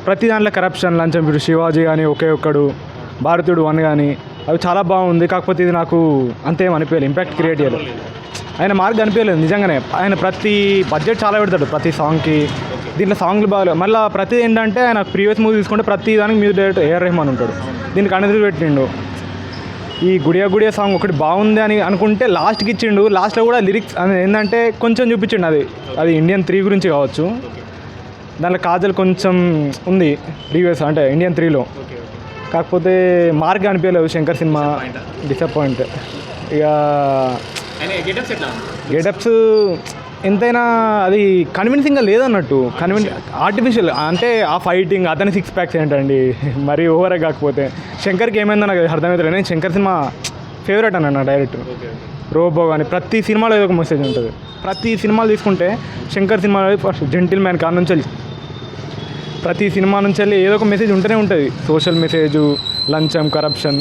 ప్రతి దాంట్లో కరప్షన్, లంచం. ఇప్పుడు శివాజీ కానీ, ఒకే ఒక్కడు, భారతీయుడు 1 కానీ అవి చాలా బాగుంది. కాకపోతే ఇది నాకు అంతేం అనిపించలేదు, ఇంపాక్ట్ క్రియేట్ చేయలేదు. ఆయన మార్క్ అనిపించలేదు నిజంగానే. ఆయన ప్రతి బడ్జెట్ చాలా పెడతాడు ప్రతి సాంగ్కి. దీంట్లో సాంగ్లు బాగా మళ్ళీ ప్రతి ఏంటంటే ఆయన ప్రీవియస్ మూవీ తీసుకుంటే ప్రతి దానికి మ్యూజిక్ డైరెక్టర్ ఏఆర్ రెహమాన్ ఉంటాడు. దీనికి అనిరుద్ధ్ పెట్టిండు. ఈ గుడియా గుడియా సాంగ్ ఒకటి బాగుంది అని అనుకుంటే లాస్ట్కి ఇచ్చిండు. లాస్ట్లో కూడా లిరిక్స్ అని ఏంటంటే కొంచెం చూపించిండు. అది ఇండియన్ 3 గురించి కావచ్చు. దాంట్లో కాజల్ కొంచెం ఉంది ప్రీవియస్ అంటే ఇండియన్ 3లో. కాకపోతే మార్క్ అనిపించలేదు. Shankar cinema disappoint. ఇక గెటప్స్ ఎంతైనా అది కన్విన్సింగ్గా లేదన్నట్టు. ఆర్టిఫిషియల్ అంటే ఆ ఫైటింగ్, అతని 6 ప్యాక్స్ ఏంటండి మరీ ఓవరే. కాకపోతే శంకర్కి ఏమైందో నాకు అర్థమవుతుంది. నేను శంకర్ సినిమా ఫేవరెట్ అన్న డైరెక్టర్. రోబో కానీ ప్రతి సినిమాలో ఏదో ఒక మెసేజ్ ఉంటుంది. ప్రతి సినిమాలు తీసుకుంటే శంకర్ సినిమాలో ఫస్ట్ జెంటిల్ మ్యాన్ కాడ నుంచి ప్రతి సినిమా నుంచి వెళ్ళి ఏదో ఒక మెసేజ్ ఉంటూనే ఉంటుంది. సోషల్ మెసేజు, లంచం, కరప్షన్